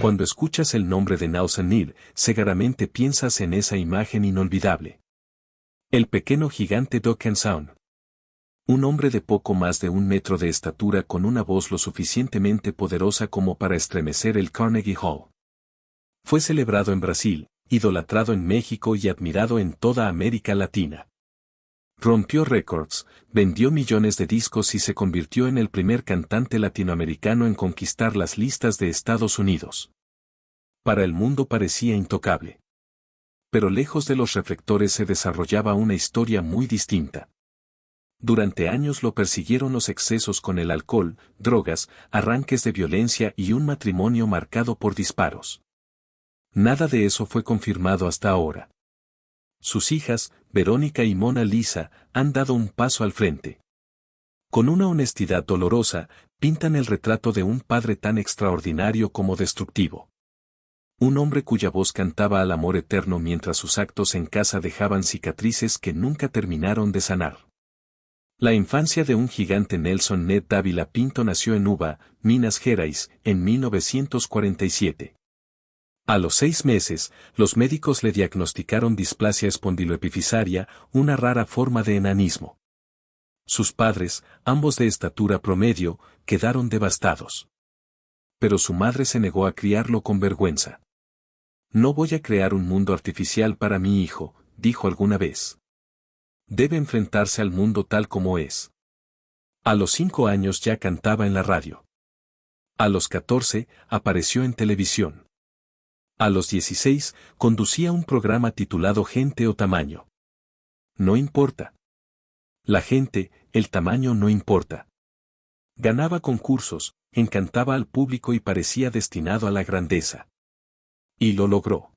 Cuando escuchas el nombre de Nawsan Nid, seguramente piensas en esa imagen inolvidable. El pequeño gigante Dokken Sound. Un hombre de poco más de 1 metro de estatura con una voz lo suficientemente poderosa como para estremecer el Carnegie Hall. Fue celebrado en Brasil, idolatrado en México y admirado en toda América Latina. Rompió récords, vendió millones de discos y se convirtió en el primer cantante latinoamericano en conquistar las listas de Estados Unidos. Para el mundo parecía intocable. Pero lejos de los reflectores se desarrollaba una historia muy distinta. Durante años lo persiguieron los excesos con el alcohol, drogas, arranques de violencia y un matrimonio marcado por disparos. Nada de eso fue confirmado hasta ahora. Sus hijas, Verónica y Mona Lisa, han dado un paso al frente. Con una honestidad dolorosa, pintan el retrato de un padre tan extraordinario como destructivo. Un hombre cuya voz cantaba al amor eterno mientras sus actos en casa dejaban cicatrices que nunca terminaron de sanar. La infancia de un gigante Nelson Ned Dávila Pinto nació en Uva, Minas Gerais, en 1947. A los 6 meses, los médicos le diagnosticaron displasia espondiloepifisaria, una rara forma de enanismo. Sus padres, ambos de estatura promedio, quedaron devastados. Pero su madre se negó a criarlo con vergüenza. No voy a crear un mundo artificial para mi hijo, dijo alguna vez. Debe enfrentarse al mundo tal como es. A los 5 años ya cantaba en la radio. A los 14, apareció en televisión. A los 16, conducía un programa titulado Gente o Tamaño. No importa. La gente, el tamaño no importa. Ganaba concursos, encantaba al público y parecía destinado a la grandeza. Y lo logró.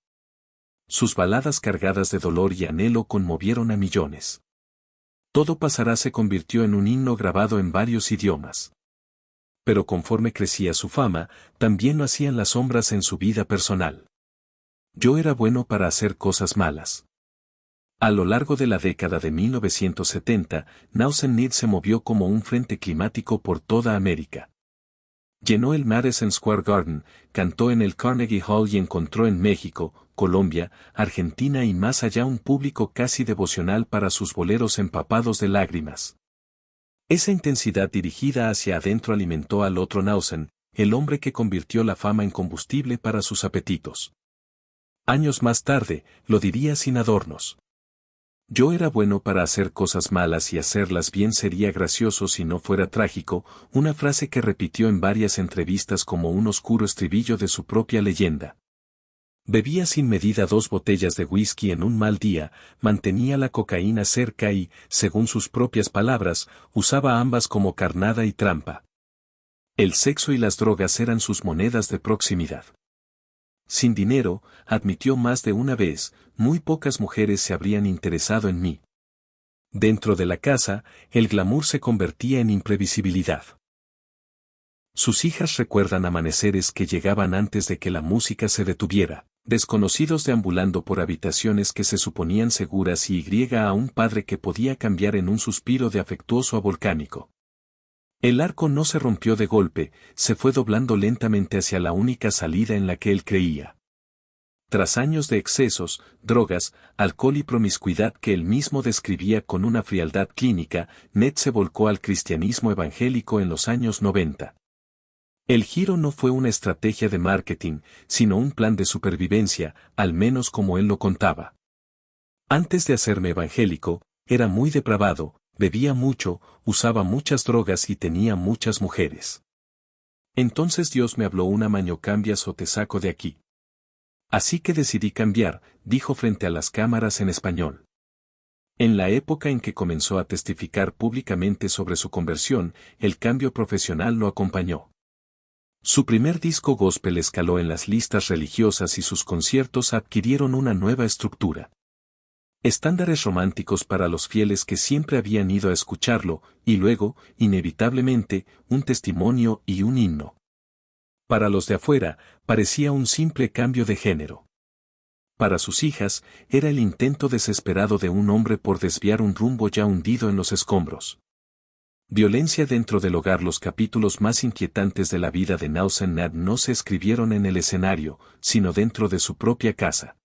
Sus baladas cargadas de dolor y anhelo conmovieron a millones. Todo pasará se convirtió en un himno grabado en varios idiomas. Pero conforme crecía su fama, también lo hacían las sombras en su vida personal. Yo era bueno para hacer cosas malas. A lo largo de la década de 1970, Nawsan Nid se movió como un frente climático por toda América. Llenó el Madison Square Garden, cantó en el Carnegie Hall y encontró en México, Colombia, Argentina y más allá un público casi devocional para sus boleros empapados de lágrimas. Esa intensidad dirigida hacia adentro alimentó al otro Nawsan, el hombre que convirtió la fama en combustible para sus apetitos. Años más tarde, lo diría sin adornos. Yo era bueno para hacer cosas malas y hacerlas bien sería gracioso si no fuera trágico, una frase que repitió en varias entrevistas como un oscuro estribillo de su propia leyenda. Bebía sin medida 2 botellas de whisky en un mal día, mantenía la cocaína cerca y, según sus propias palabras, usaba ambas como carnada y trampa. El sexo y las drogas eran sus monedas de proximidad. Sin dinero, admitió más de una vez, muy pocas mujeres se habrían interesado en mí. Dentro de la casa, el glamour se convertía en imprevisibilidad. Sus hijas recuerdan amaneceres que llegaban antes de que la música se detuviera, desconocidos deambulando por habitaciones que se suponían seguras y a un padre que podía cambiar en un suspiro de afectuoso a volcánico. El arco no se rompió de golpe, se fue doblando lentamente hacia la única salida en la que él creía. Tras años de excesos, drogas, alcohol y promiscuidad que él mismo describía con una frialdad clínica, Ned se volcó al cristianismo evangélico en los años 90. El giro no fue una estrategia de marketing, sino un plan de supervivencia, al menos como él lo contaba. Antes de hacerme evangélico, era muy depravado, bebía mucho, usaba muchas drogas y tenía muchas mujeres. Entonces Dios me habló una maño cambias o te saco de aquí. Así que decidí cambiar, dijo frente a las cámaras en español. En la época en que comenzó a testificar públicamente sobre su conversión, el cambio profesional lo acompañó. Su primer disco gospel escaló en las listas religiosas y sus conciertos adquirieron una nueva estructura. Estándares románticos para los fieles que siempre habían ido a escucharlo, y luego, inevitablemente, un testimonio y un himno. Para los de afuera, parecía un simple cambio de género. Para sus hijas, era el intento desesperado de un hombre por desviar un rumbo ya hundido en los escombros. Violencia dentro del hogar. Los capítulos más inquietantes de la vida de Nausen Nad no se escribieron en el escenario, sino dentro de su propia casa.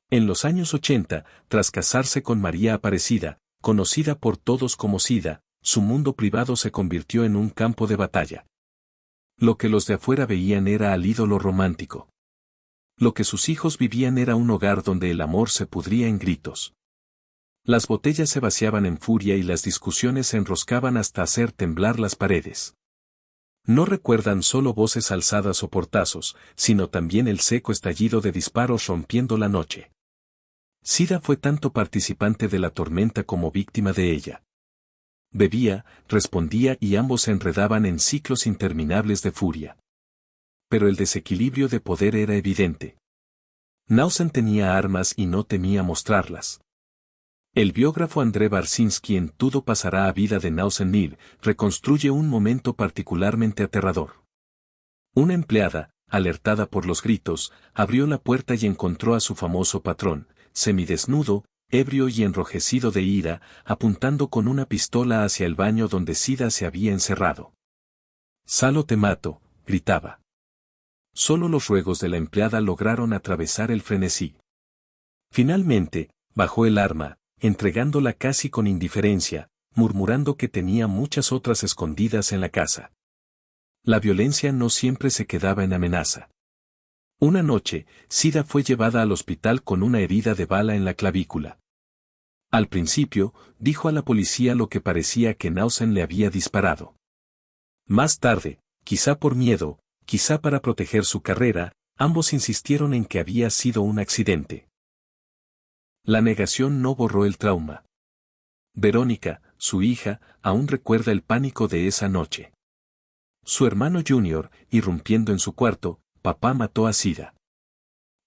En los años 80, tras casarse con María Aparecida, conocida por todos como Sida, su mundo privado se convirtió en un campo de batalla. Lo que los de afuera veían era al ídolo romántico. Lo que sus hijos vivían era un hogar donde el amor se pudría en gritos. Las botellas se vaciaban en furia y las discusiones se enroscaban hasta hacer temblar las paredes. No recuerdan solo voces alzadas o portazos, sino también el seco estallido de disparos rompiendo la noche. Sida fue tanto participante de la tormenta como víctima de ella. Bebía, respondía y ambos se enredaban en ciclos interminables de furia. Pero el desequilibrio de poder era evidente. Nausen tenía armas y no temía mostrarlas. El biógrafo André Barsinski en Todo pasará a vida de Nausen Nir reconstruye un momento particularmente aterrador. Una empleada, alertada por los gritos, abrió la puerta y encontró a su famoso patrón, semidesnudo, ebrio y enrojecido de ira, apuntando con una pistola hacia el baño donde Sida se había encerrado. «Salo te mato», gritaba. Solo los ruegos de la empleada lograron atravesar el frenesí. Finalmente, bajó el arma, entregándola casi con indiferencia, murmurando que tenía muchas otras escondidas en la casa. La violencia no siempre se quedaba en amenaza. Una noche, Sida fue llevada al hospital con una herida de bala en la clavícula. Al principio, dijo a la policía lo que parecía que Nausen le había disparado. Más tarde, quizá por miedo, quizá para proteger su carrera, ambos insistieron en que había sido un accidente. La negación no borró el trauma. Verónica, su hija, aún recuerda el pánico de esa noche. Su hermano Junior, irrumpiendo en su cuarto, papá mató a Sida.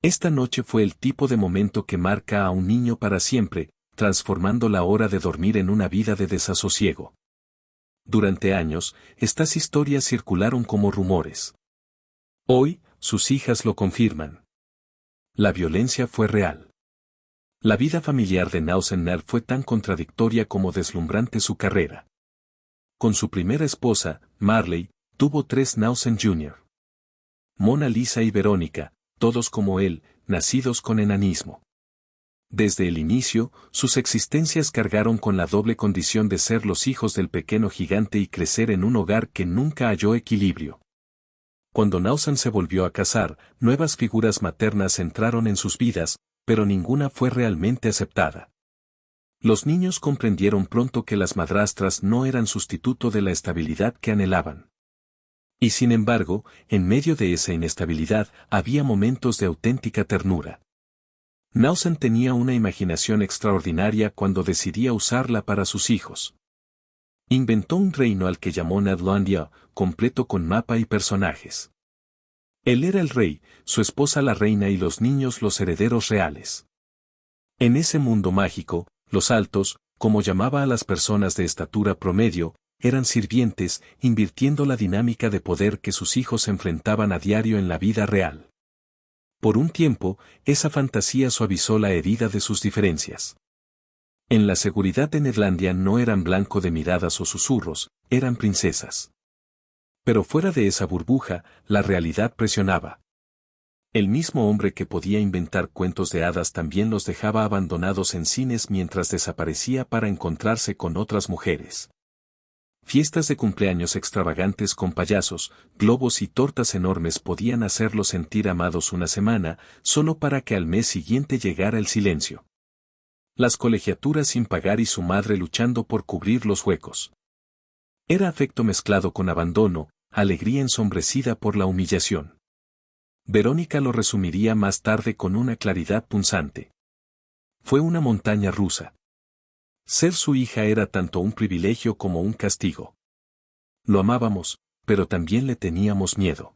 Esta noche fue el tipo de momento que marca a un niño para siempre, transformando la hora de dormir en una vida de desasosiego. Durante años, estas historias circularon como rumores. Hoy, sus hijas lo confirman. La violencia fue real. La vida familiar de Nausen Nad fue tan contradictoria como deslumbrante su carrera. Con su primera esposa, Marley, tuvo 3 Nausen Jr. Mona Lisa y Verónica, todos como él, nacidos con enanismo. Desde el inicio, sus existencias cargaron con la doble condición de ser los hijos del pequeño gigante y crecer en un hogar que nunca halló equilibrio. Cuando Nausen se volvió a casar, nuevas figuras maternas entraron en sus vidas, pero ninguna fue realmente aceptada. Los niños comprendieron pronto que las madrastras no eran sustituto de la estabilidad que anhelaban. Y sin embargo, en medio de esa inestabilidad, había momentos de auténtica ternura. Nausen tenía una imaginación extraordinaria cuando decidía usarla para sus hijos. Inventó un reino al que llamó Nadlandia, completo con mapa y personajes. Él era el rey, su esposa la reina y los niños los herederos reales. En ese mundo mágico, los altos, como llamaba a las personas de estatura promedio, eran sirvientes, invirtiendo la dinámica de poder que sus hijos enfrentaban a diario en la vida real. Por un tiempo, esa fantasía suavizó la herida de sus diferencias. En la seguridad de Nedlandia no eran blanco de miradas o susurros, eran princesas. Pero fuera de esa burbuja, la realidad presionaba. El mismo hombre que podía inventar cuentos de hadas también los dejaba abandonados en cines mientras desaparecía para encontrarse con otras mujeres. Fiestas de cumpleaños extravagantes con payasos, globos y tortas enormes podían hacerlos sentir amados una semana, solo para que al mes siguiente llegara el silencio. Las colegiaturas sin pagar y su madre luchando por cubrir los huecos. Era afecto mezclado con abandono, alegría ensombrecida por la humillación. Verónica lo resumiría más tarde con una claridad punzante. Fue una montaña rusa. Ser su hija era tanto un privilegio como un castigo. Lo amábamos, pero también le teníamos miedo.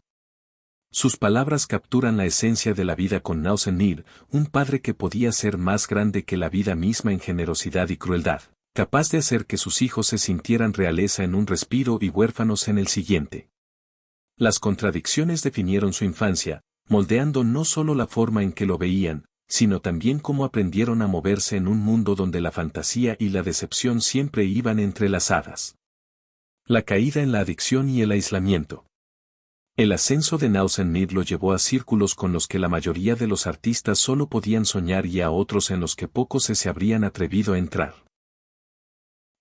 Sus palabras capturan la esencia de la vida con Nausen Nir, un padre que podía ser más grande que la vida misma en generosidad y crueldad, capaz de hacer que sus hijos se sintieran realeza en un respiro y huérfanos en el siguiente. Las contradicciones definieron su infancia, moldeando no solo la forma en que lo veían, sino también cómo aprendieron a moverse en un mundo donde la fantasía y la decepción siempre iban entrelazadas. La caída en la adicción y el aislamiento. El ascenso de Nausen Mead lo llevó a círculos con los que la mayoría de los artistas solo podían soñar y a otros en los que pocos se habrían atrevido a entrar.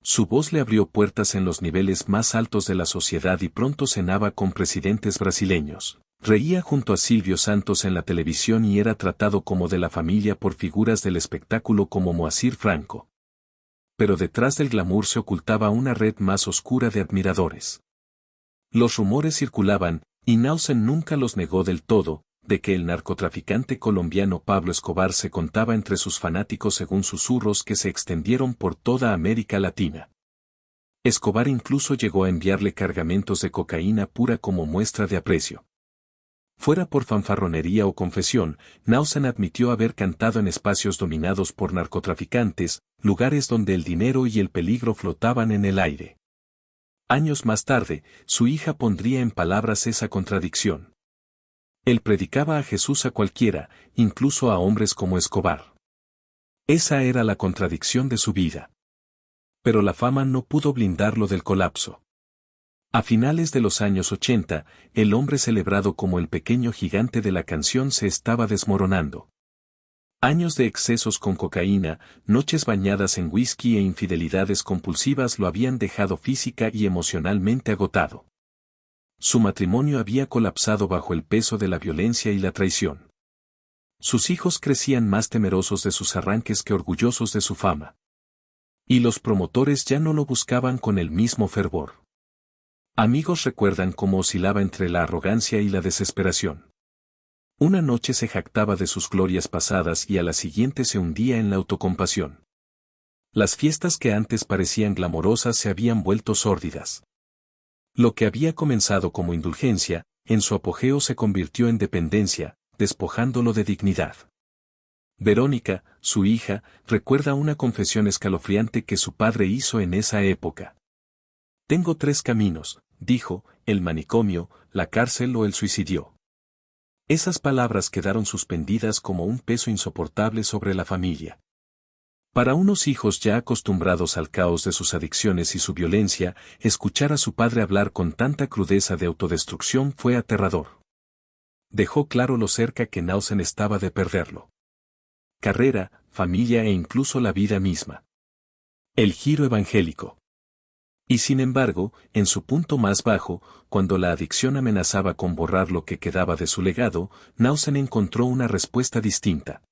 Su voz le abrió puertas en los niveles más altos de la sociedad y pronto cenaba con presidentes brasileños. Reía junto a Silvio Santos en la televisión y era tratado como de la familia por figuras del espectáculo como Moacir Franco. Pero detrás del glamour se ocultaba una red más oscura de admiradores. Los rumores circulaban, y Nausen nunca los negó del todo, de que el narcotraficante colombiano Pablo Escobar se contaba entre sus fanáticos según susurros que se extendieron por toda América Latina. Escobar incluso llegó a enviarle cargamentos de cocaína pura como muestra de aprecio. Fuera por fanfarronería o confesión, Nausen admitió haber cantado en espacios dominados por narcotraficantes, lugares donde el dinero y el peligro flotaban en el aire. Años más tarde, su hija pondría en palabras esa contradicción. Él predicaba a Jesús a cualquiera, incluso a hombres como Escobar. Esa era la contradicción de su vida. Pero la fama no pudo blindarlo del colapso. A finales de los años 80, el hombre celebrado como el pequeño gigante de la canción se estaba desmoronando. Años de excesos con cocaína, noches bañadas en whisky e infidelidades compulsivas lo habían dejado física y emocionalmente agotado. Su matrimonio había colapsado bajo el peso de la violencia y la traición. Sus hijos crecían más temerosos de sus arranques que orgullosos de su fama. Y los promotores ya no lo buscaban con el mismo fervor. Amigos recuerdan cómo oscilaba entre la arrogancia y la desesperación. Una noche se jactaba de sus glorias pasadas y a la siguiente se hundía en la autocompasión. Las fiestas que antes parecían glamorosas se habían vuelto sórdidas. Lo que había comenzado como indulgencia, en su apogeo se convirtió en dependencia, despojándolo de dignidad. Verónica, su hija, recuerda una confesión escalofriante que su padre hizo en esa época. «Tengo 3 caminos», dijo, «el manicomio, la cárcel o el suicidio». Esas palabras quedaron suspendidas como un peso insoportable sobre la familia. Para unos hijos ya acostumbrados al caos de sus adicciones y su violencia, escuchar a su padre hablar con tanta crudeza de autodestrucción fue aterrador. Dejó claro lo cerca que Nausen estaba de perderlo. Carrera, familia e incluso la vida misma. El giro evangélico. Y sin embargo, en su punto más bajo, cuando la adicción amenazaba con borrar lo que quedaba de su legado, Nausen encontró una respuesta distinta.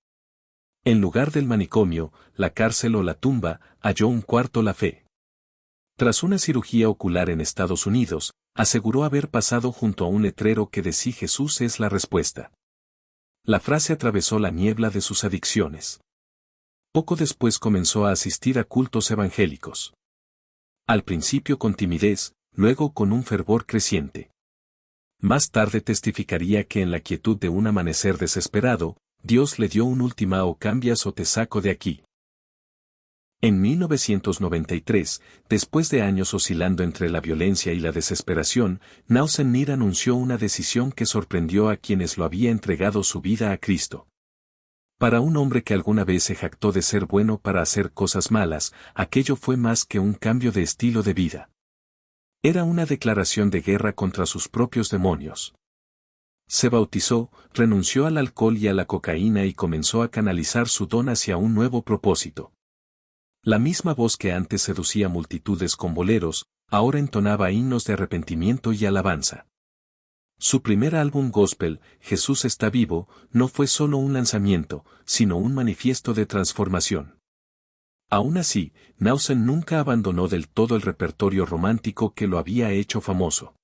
En lugar del manicomio, la cárcel o la tumba, halló un cuarto: la fe. Tras una cirugía ocular en Estados Unidos, aseguró haber pasado junto a un letrero que decía «Jesús es la respuesta». La frase atravesó la niebla de sus adicciones. Poco después comenzó a asistir a cultos evangélicos. Al principio con timidez, luego con un fervor creciente. Más tarde testificaría que en la quietud de un amanecer desesperado, Dios le dio un ultimátum: cambias o te saco de aquí. En 1993, después de años oscilando entre la violencia y la desesperación, Nausen Mead anunció una decisión que sorprendió a quienes lo había entregado su vida a Cristo. Para un hombre que alguna vez se jactó de ser bueno para hacer cosas malas, aquello fue más que un cambio de estilo de vida. Era una declaración de guerra contra sus propios demonios. Se bautizó, renunció al alcohol y a la cocaína y comenzó a canalizar su don hacia un nuevo propósito. La misma voz que antes seducía multitudes con boleros, ahora entonaba himnos de arrepentimiento y alabanza. Su primer álbum gospel, Jesús está vivo, no fue solo un lanzamiento, sino un manifiesto de transformación. Aún así, Nausen nunca abandonó del todo el repertorio romántico que lo había hecho famoso.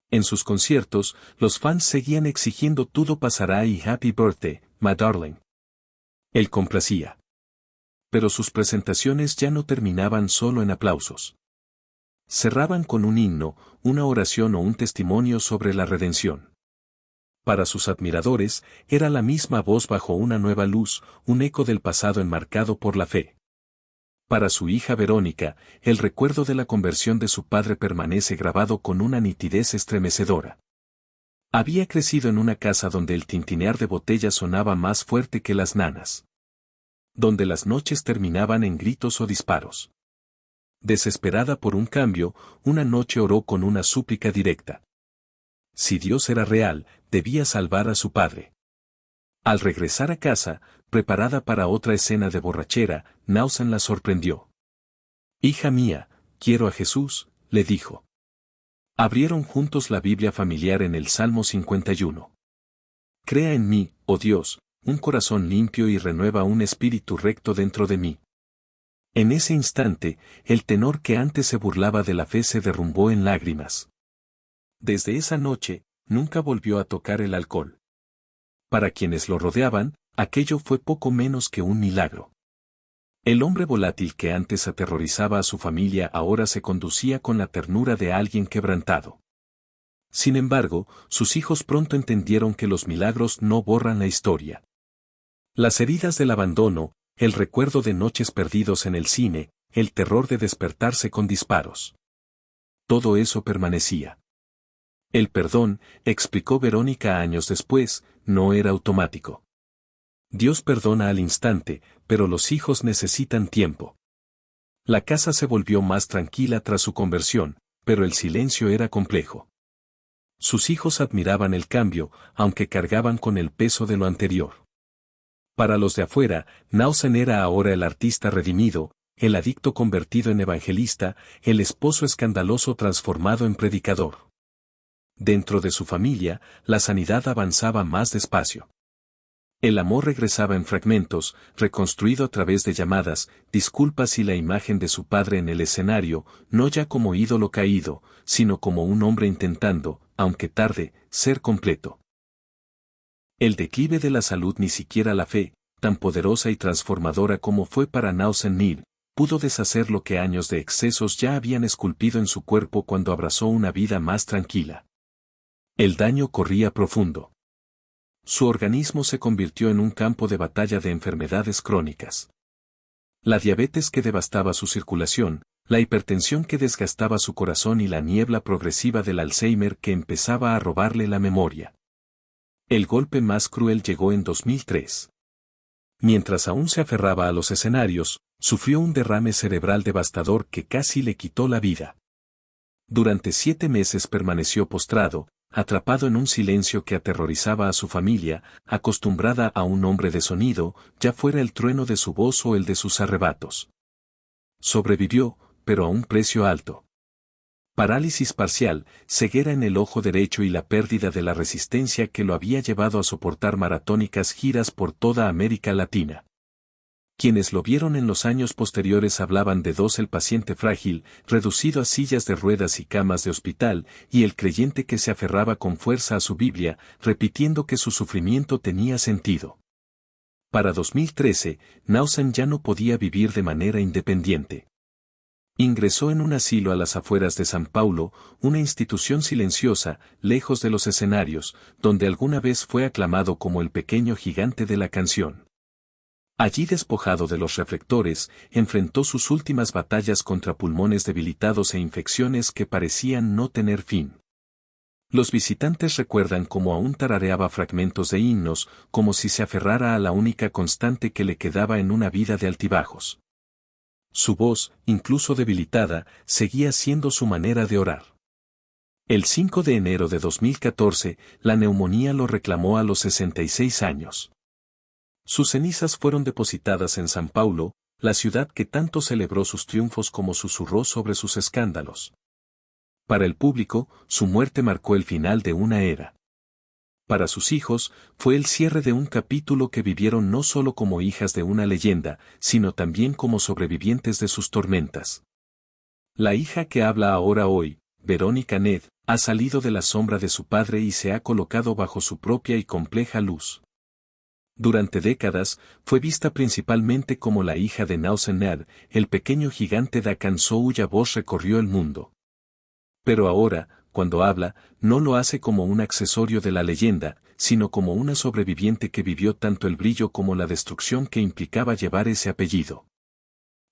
En sus conciertos, los fans seguían exigiendo «Todo pasará» y «Happy Birthday, my darling». Él complacía. Pero sus presentaciones ya no terminaban solo en aplausos. Cerraban con un himno, una oración o un testimonio sobre la redención. Para sus admiradores, era la misma voz bajo una nueva luz, un eco del pasado enmarcado por la fe. Para su hija Verónica, el recuerdo de la conversión de su padre permanece grabado con una nitidez estremecedora. Había crecido en una casa donde el tintinear de botellas sonaba más fuerte que las nanas. Donde las noches terminaban en gritos o disparos. Desesperada por un cambio, una noche oró con una súplica directa. Si Dios era real, debía salvar a su padre. Al regresar a casa, preparada para otra escena de borrachera, Nausan la sorprendió. «Hija mía, quiero a Jesús», le dijo. Abrieron juntos la Biblia familiar en el Salmo 51. «Crea en mí, oh Dios, un corazón limpio y renueva un espíritu recto dentro de mí». En ese instante, el tenor que antes se burlaba de la fe se derrumbó en lágrimas. Desde esa noche, nunca volvió a tocar el alcohol. Para quienes lo rodeaban, aquello fue poco menos que un milagro. El hombre volátil que antes aterrorizaba a su familia ahora se conducía con la ternura de alguien quebrantado. Sin embargo, sus hijos pronto entendieron que los milagros no borran la historia. Las heridas del abandono, el recuerdo de noches perdidos en el cine, el terror de despertarse con disparos. Todo eso permanecía. El perdón, explicó Verónica años después, no era automático. Dios perdona al instante, pero los hijos necesitan tiempo. La casa se volvió más tranquila tras su conversión, pero el silencio era complejo. Sus hijos admiraban el cambio, aunque cargaban con el peso de lo anterior. Para los de afuera, Nausan era ahora el artista redimido, el adicto convertido en evangelista, el esposo escandaloso transformado en predicador. Dentro de su familia, la sanidad avanzaba más despacio. El amor regresaba en fragmentos, reconstruido a través de llamadas, disculpas y la imagen de su padre en el escenario, no ya como ídolo caído, sino como un hombre intentando, aunque tarde, ser completo. El declive de la salud ni siquiera la fe, tan poderosa y transformadora como fue para Nausan Nir, pudo deshacer lo que años de excesos ya habían esculpido en su cuerpo cuando abrazó una vida más tranquila. El daño corría profundo. Su organismo se convirtió en un campo de batalla de enfermedades crónicas. La diabetes que devastaba su circulación, la hipertensión que desgastaba su corazón y la niebla progresiva del Alzheimer que empezaba a robarle la memoria. El golpe más cruel llegó en 2003. Mientras aún se aferraba a los escenarios, sufrió un derrame cerebral devastador que casi le quitó la vida. Durante 7 meses permaneció postrado, atrapado en un silencio que aterrorizaba a su familia, acostumbrada a un hombre de sonido, ya fuera el trueno de su voz o el de sus arrebatos. Sobrevivió, pero a un precio alto. Parálisis parcial, ceguera en el ojo derecho y la pérdida de la resistencia que lo había llevado a soportar maratónicas giras por toda América Latina. Quienes lo vieron en los años posteriores hablaban de dos: el paciente frágil, reducido a sillas de ruedas y camas de hospital, y el creyente que se aferraba con fuerza a su Biblia, repitiendo que su sufrimiento tenía sentido. Para 2013, Nausan ya no podía vivir de manera independiente. Ingresó en un asilo a las afueras de San Paulo, una institución silenciosa, lejos de los escenarios, donde alguna vez fue aclamado como el pequeño gigante de la canción. Allí, despojado de los reflectores, enfrentó sus últimas batallas contra pulmones debilitados e infecciones que parecían no tener fin. Los visitantes recuerdan cómo aún tarareaba fragmentos de himnos, como si se aferrara a la única constante que le quedaba en una vida de altibajos. Su voz, incluso debilitada, seguía siendo su manera de orar. El 5 de enero de 2014, la neumonía lo reclamó a los 66 años. Sus cenizas fueron depositadas en San Paulo, la ciudad que tanto celebró sus triunfos como susurró sobre sus escándalos. Para el público, su muerte marcó el final de una era. Para sus hijos, fue el cierre de un capítulo que vivieron no solo como hijas de una leyenda, sino también como sobrevivientes de sus tormentas. La hija que habla ahora hoy, Verónica Ned, ha salido de la sombra de su padre y se ha colocado bajo su propia y compleja luz. Durante décadas, fue vista principalmente como la hija de Nausan Nir, el pequeño gigante de Akanso cuya voz recorrió el mundo. Pero ahora, cuando habla, no lo hace como un accesorio de la leyenda, sino como una sobreviviente que vivió tanto el brillo como la destrucción que implicaba llevar ese apellido.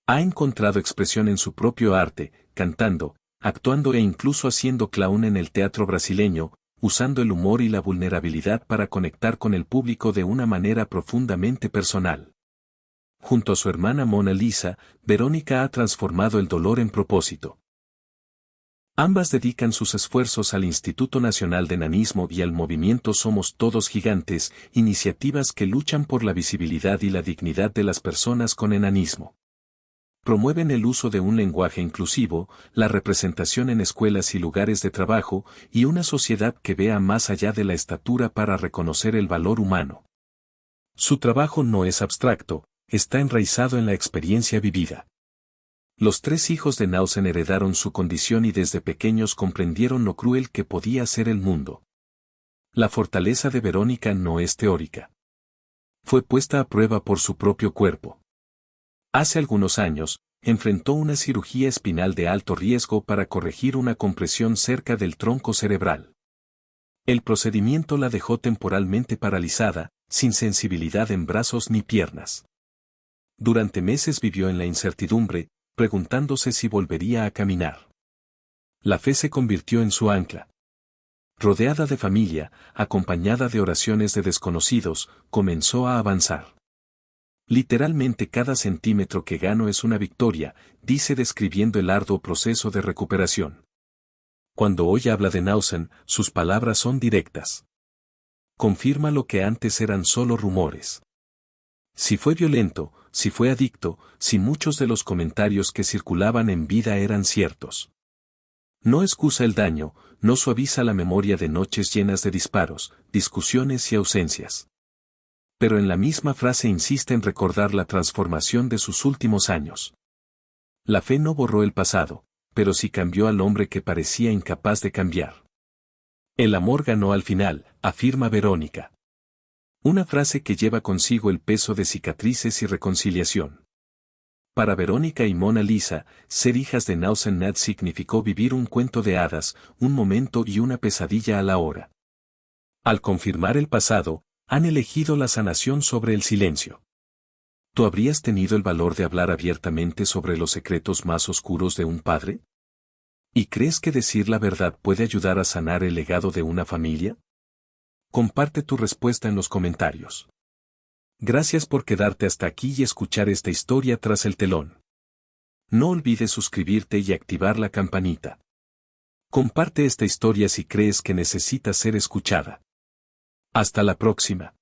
Ha encontrado expresión en su propio arte, cantando, actuando e incluso haciendo clown en el teatro brasileño, usando el humor y la vulnerabilidad para conectar con el público de una manera profundamente personal. Junto a su hermana Mona Lisa, Verónica ha transformado el dolor en propósito. Ambas dedican sus esfuerzos al Instituto Nacional de Enanismo y al movimiento Somos Todos Gigantes, iniciativas que luchan por la visibilidad y la dignidad de las personas con enanismo. Promueven el uso de un lenguaje inclusivo, la representación en escuelas y lugares de trabajo, y una sociedad que vea más allá de la estatura para reconocer el valor humano. Su trabajo no es abstracto, está enraizado en la experiencia vivida. Los 3 hijos de Nausen heredaron su condición y desde pequeños comprendieron lo cruel que podía ser el mundo. La fortaleza de Verónica no es teórica. Fue puesta a prueba por su propio cuerpo. Hace algunos años, enfrentó una cirugía espinal de alto riesgo para corregir una compresión cerca del tronco cerebral. El procedimiento la dejó temporalmente paralizada, sin sensibilidad en brazos ni piernas. Durante meses vivió en la incertidumbre, preguntándose si volvería a caminar. La fe se convirtió en su ancla. Rodeada de familia, acompañada de oraciones de desconocidos, comenzó a avanzar. Literalmente cada centímetro que gano es una victoria, dice describiendo el arduo proceso de recuperación. Cuando hoy habla de Nausen, sus palabras son directas. Confirma lo que antes eran solo rumores. Si fue violento, si fue adicto, si muchos de los comentarios que circulaban en vida eran ciertos. No excusa el daño, no suaviza la memoria de noches llenas de disparos, discusiones y ausencias. Pero en la misma frase insiste en recordar la transformación de sus últimos años. La fe no borró el pasado, pero sí cambió al hombre que parecía incapaz de cambiar. El amor ganó al final, afirma Verónica. Una frase que lleva consigo el peso de cicatrices y reconciliación. Para Verónica y Mona Lisa, ser hijas de Nausen Nad significó vivir un cuento de hadas, un momento y una pesadilla a la hora. Al confirmar el pasado, han elegido la sanación sobre el silencio. ¿Tú habrías tenido el valor de hablar abiertamente sobre los secretos más oscuros de un padre? ¿Y crees que decir la verdad puede ayudar a sanar el legado de una familia? Comparte tu respuesta en los comentarios. Gracias por quedarte hasta aquí y escuchar esta historia tras el telón. No olvides suscribirte y activar la campanita. Comparte esta historia si crees que necesita ser escuchada. Hasta la próxima.